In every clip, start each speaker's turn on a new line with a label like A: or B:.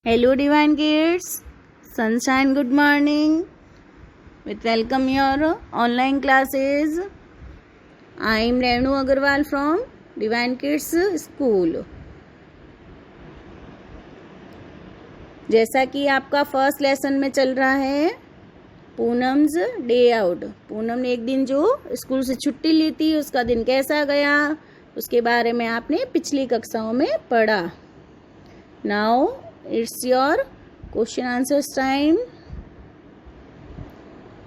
A: Hello, divine kids. Sunshine, good morning. With welcome your online classes. I am Renu Agarwal from Divine Kids School. जैसा कि आपका first lesson में चल रहा है पूनम्स डे आउट। पूनम ने एक दिन जो स्कूल से छुट्टी ली थी उसका दिन कैसा गया उसके बारे में आपने पिछली कक्षाओं में पढ़ा। Now it's your question answers time.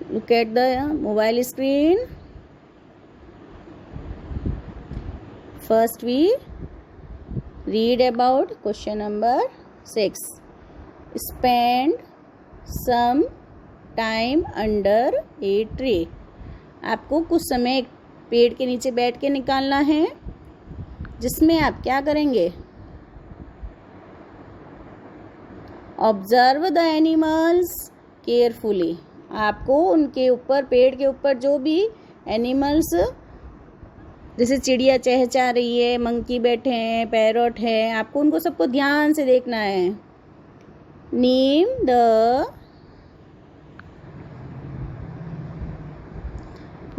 A: Look at the mobile screen. First we read about question number 6. Spend some time under a tree. आपको कुछ समय पेड़ के नीचे बैठ के निकालना है जिसमें आप क्या करेंगे? Observe the animals carefully. आपको उनके ऊपर पेड़ के ऊपर जो भी एनिमल्स जैसे चिड़िया चहचहा रही है, मंकी बैठे हैं, पैरट है, आपको उनको सबको ध्यान से देखना है। Name the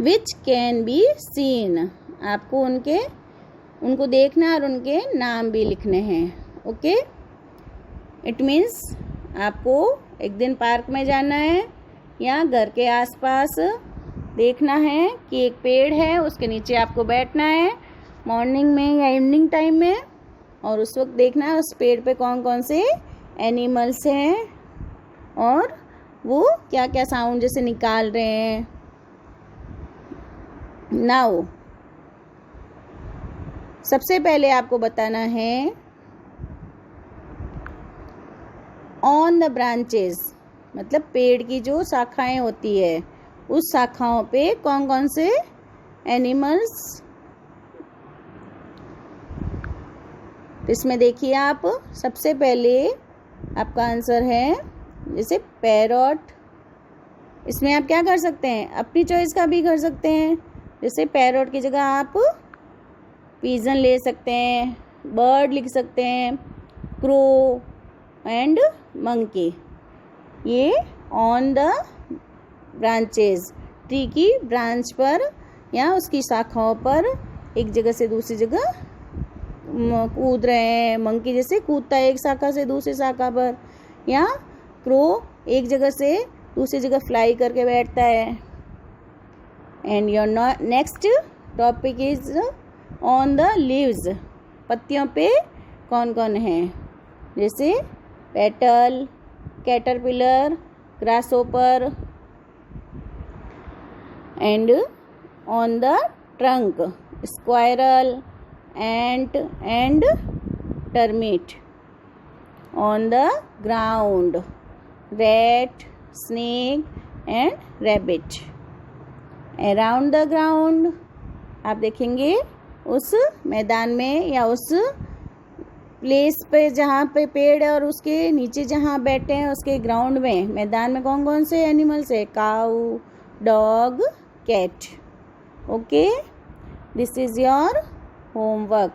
A: which can be seen. आपको उनको देखना है और उनके नाम भी लिखने हैं। ओके, इट मीन्स आपको एक दिन पार्क में जाना है या घर के आसपास देखना है कि एक पेड़ है, उसके नीचे आपको बैठना है मॉर्निंग में या इवनिंग टाइम में, और उस वक्त देखना है उस पेड़ पे कौन कौन से एनिमल्स हैं और वो क्या क्या साउंड जैसे निकाल रहे हैं। नाउ सबसे पहले आपको बताना है ऑन द ब्रांचेस, मतलब पेड़ की जो शाखाएं होती है उस शाखाओं पे कौन कौन से एनिमल्स। इसमें देखिए आप सबसे पहले आपका आंसर है जैसे पैरट। इसमें आप क्या कर सकते हैं, अपनी चॉइस का भी कर सकते हैं। जैसे पैरट की जगह आप पिजन ले सकते हैं, बर्ड लिख सकते हैं, क्रो एंड मंकी। ये ऑन द ब्रांचेस, ट्री की ब्रांच पर या उसकी शाखाओं पर एक जगह से दूसरी जगह कूद रहे हैं। मंकी जैसे कूदता है एक शाखा से दूसरी शाखा पर, या क्रो एक जगह से दूसरी जगह फ्लाई करके बैठता है। And your next topic is on the leaves. पत्तियों पे कौन कौन है, जैसे petal, caterpillar, grasshopper. And on the trunk squirrel, ant and termite. On the ground rat, snake and rabbit. Around the ground आप देखेंगे उस मैदान में या उस प्लेस पे जहाँ पे पेड़ है और उसके नीचे जहाँ बैठे हैं उसके ग्राउंड में मैदान में कौन कौन से एनिमल्स है, cow, dog, cat. Okay, this is your homework.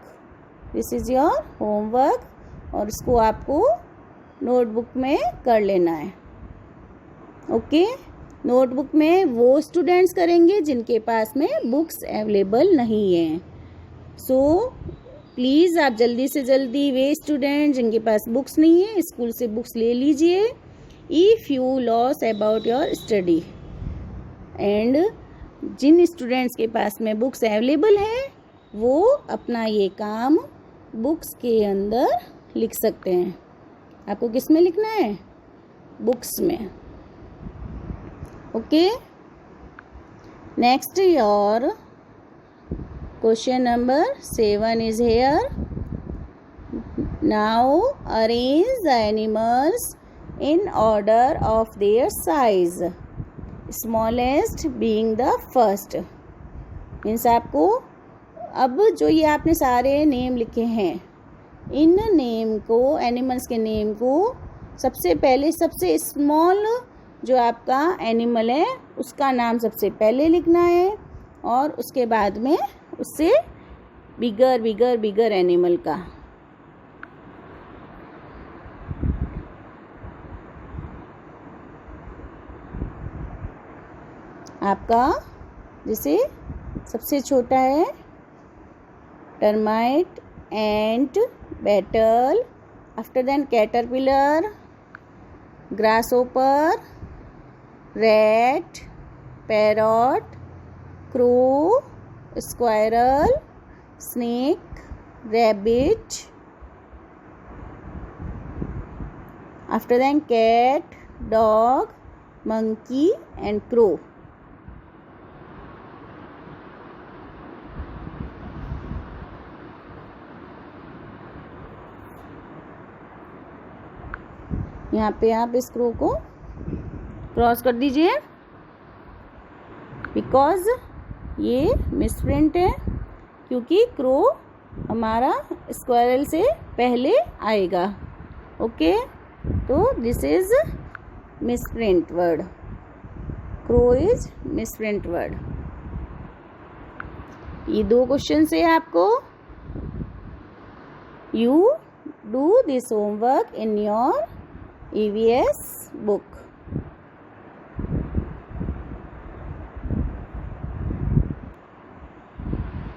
A: This is your homework और इसको आपको नोटबुक में कर लेना है। ओके, नोटबुक में वो स्टूडेंट्स करेंगे जिनके पास में बुक्स अवेलेबल नहीं हैं। सो प्लीज़ आप जल्दी से जल्दी वे स्टूडेंट जिनके पास बुक्स नहीं है स्कूल से बुक्स ले लीजिए। If you loss about your study, and जिन स्टूडेंट्स के पास में बुक्स अवेलेबल है वो अपना ये काम बुक्स के अंदर लिख सकते हैं। आपको किस में लिखना है, बुक्स में। Okay, next your question number 7 is here. Now arrange the animals in order of their size, smallest being the first. Means आपको अब जो ये आपने सारे नेम लिखे हैं इन नेम को, एनिमल्स के नेम को सबसे पहले सबसे स्मॉल जो आपका एनिमल है उसका नाम सबसे पहले लिखना है और उसके बाद में उससे बिगर एनिमल का। आपका जैसे सबसे छोटा है termite, ant, beetle, after then caterpillar, grasshopper, rat, parrot, crow, squirrel, snake, rabbit, after then cat, dog, monkey and crow. यहाँ पे आप इस क्रो को क्रॉस कर दीजिए बिकॉज ये मिसप्रिंट है, क्योंकि क्रो हमारा स्क्वायरल से पहले आएगा. ओके, तो this is misprint word. Crow is misprint word. ये 2 क्वेश्चन है आपको. You do this homework in your EVS book.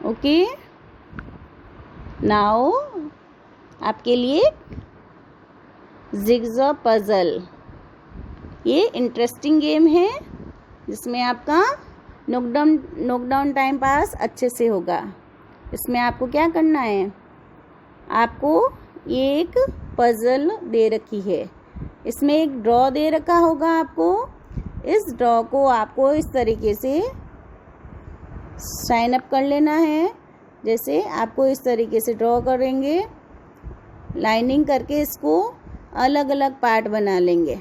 A: Okay. Now आपके लिए जिगजॉ पजल. ये इंटरेस्टिंग गेम है जिसमें आपका नॉकडाउन टाइम पास अच्छे से होगा. इसमें आपको क्या करना है, आपको एक पजल दे रखी है, इसमें एक ड्रॉ दे रखा होगा आपको. इस ड्रॉ को आपको इस तरीके से साइन अप कर लेना है. जैसे आपको इस तरीके से ड्रॉ करेंगे, लाइनिंग करके इसको अलग अलग पार्ट बना लेंगे.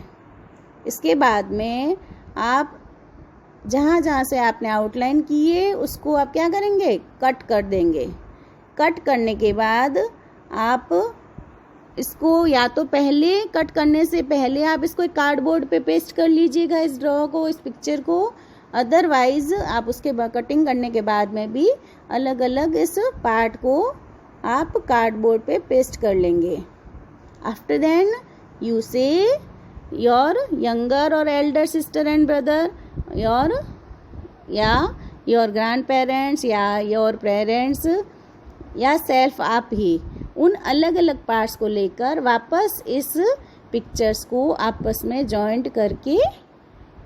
A: इसके बाद में आप जहाँ जहाँ से आपने आउटलाइन की है उसको आप क्या करेंगे, कट कर देंगे. कट करने के बाद आप इसको या तो पहले कट करने से पहले आप इसको एक कार्डबोर्ड पे पेस्ट कर लीजिएगा, इस ड्रॉ को, इस पिक्चर को. अदरवाइज आप उसके कटिंग करने के बाद में भी अलग अलग इस पार्ट को आप कार्डबोर्ड पे पेस्ट कर लेंगे. आफ्टर देन यू से your younger or elder sister and brother, your grandparents या your parents या सेल्फ आप ही उन अलग अलग पार्ट्स को लेकर वापस इस पिक्चर्स को आपस में जॉइंट करके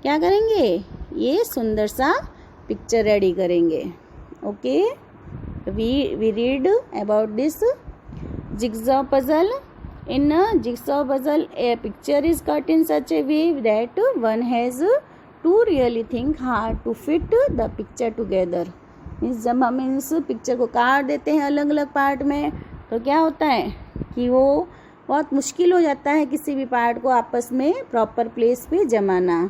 A: क्या करेंगे, ये सुंदर सा पिक्चर रेडी करेंगे. Okay, we read about this jigsaw puzzle. In a jigsaw puzzle, a picture is cut in such a way that one has to really think hard to fit the picture together. Means जब हम इस picture को काट देते हैं अलग अलग part में तो क्या होता है कि वो बहुत मुश्किल हो जाता है किसी भी पार्ट को आपस में प्रॉपर प्लेस पे जमाना.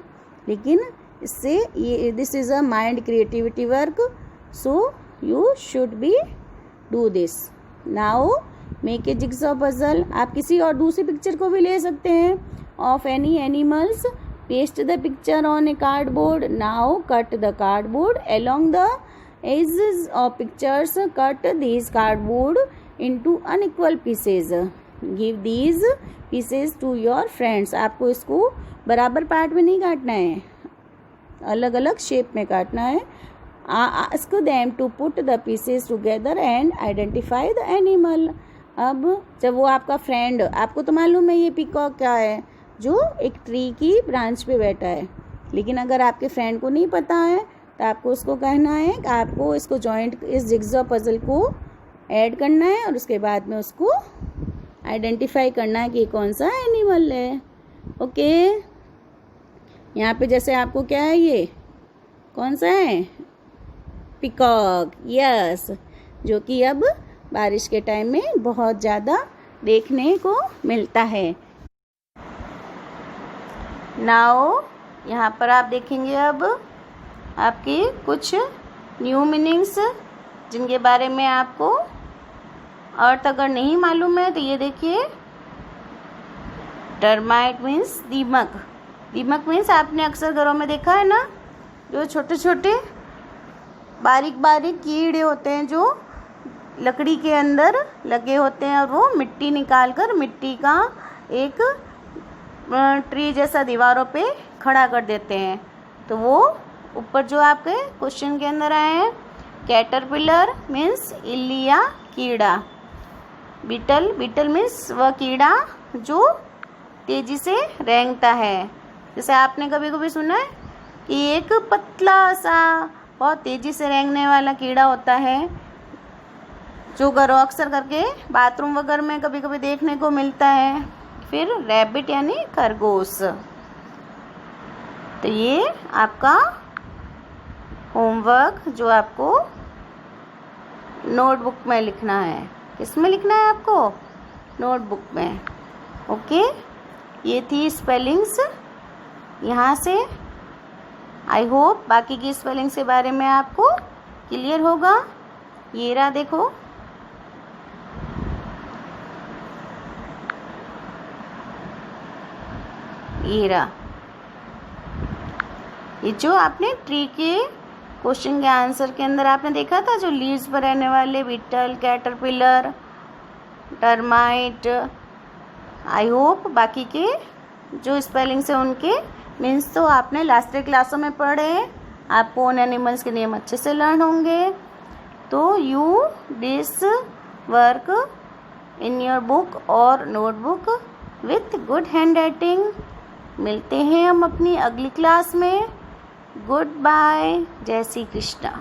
A: लेकिन इससे ये this is a mind creativity work, so you should be do this. Now make a jigsaw puzzle. आप किसी और दूसरी पिक्चर को भी ले सकते हैं. Of any animals, paste the picture on a cardboard. Now cut the cardboard along the edges of pictures. Cut these cardboard into unequal pieces. Give these pieces to your friends. आपको इसको बराबर part में नहीं काटना है, अलग अलग shape में काटना है. ask them to put the pieces together and identify the animal. अब जब वो आपका फ्रेंड, आपको तो मालूम है ये पीकॉक क्या है, जो एक ट्री की ब्रांच पे बैठा है. लेकिन अगर आपके फ्रेंड को नहीं पता है तो आपको उसको कहना है कि आपको इसको जॉइंट, इस जिगसॉ पजल को ऐड करना है और उसके बाद में उसको आइडेंटिफाई करना है कि कौन सा एनिमल है. ओके, यहाँ पे जैसे आपको क्या है, ये कौन सा है, पीकॉक. यस, जो कि अब बारिश के टाइम में बहुत ज़्यादा देखने को मिलता है. नाउ यहाँ पर आप देखेंगे अब आपकी कुछ न्यू मीनिंग्स जिनके बारे में आपको अर्थ अगर नहीं मालूम है तो ये देखिए. टर्माइट मीन्स दीमक. दीमक मीन्स आपने अक्सर घरों में देखा है ना, जो छोटे छोटे बारीक बारीक कीड़े होते हैं जो लकड़ी के अंदर लगे होते हैं और वो मिट्टी निकाल कर मिट्टी का एक ट्री जैसा दीवारों पे खड़ा कर देते हैं. तो वो ऊपर जो आपके क्वेश्चन के अंदर आए हैं, कैटरपिलर मीन्स इल्ली या कीड़ा, बीटल मीन्स वह कीड़ा जो तेजी से रेंगता है। जैसे आपने कभी कभी सुना है कि एक पतला सा बहुत तेजी से रेंगने वाला कीड़ा होता है जो घरों अक्सर करके बाथरूम वगैरह में कभी कभी देखने को मिलता है। फिर रैबिट यानी खरगोश। तो ये आपका होमवर्क जो आपको नोटबुक में लिखना है। किस में लिखना है आपको? नोटबुक में। ओके, ये थी स्पेलिंग्स यहाँ से। आई होप बाकी की स्पेलिंग्स के बारे में आपको क्लियर होगा। ये रहा, देखो ये रहा, ये जो आपने ट्री के क्वेश्चन के आंसर के अंदर आपने देखा था, जो लीव्स पर रहने वाले beetle, caterpillar, termite. I hope बाकी के जो स्पेलिंग्स है उनके मीन्स तो आपने लास्ट क्लासों में पढ़े हैं। आपको उन एनिमल्स के नेम अच्छे से लर्न होंगे। तो you this work in your book और notebook with good handwriting. मिलते हैं हम अपनी अगली क्लास में। गुड बाय, जय श्री कृष्णा।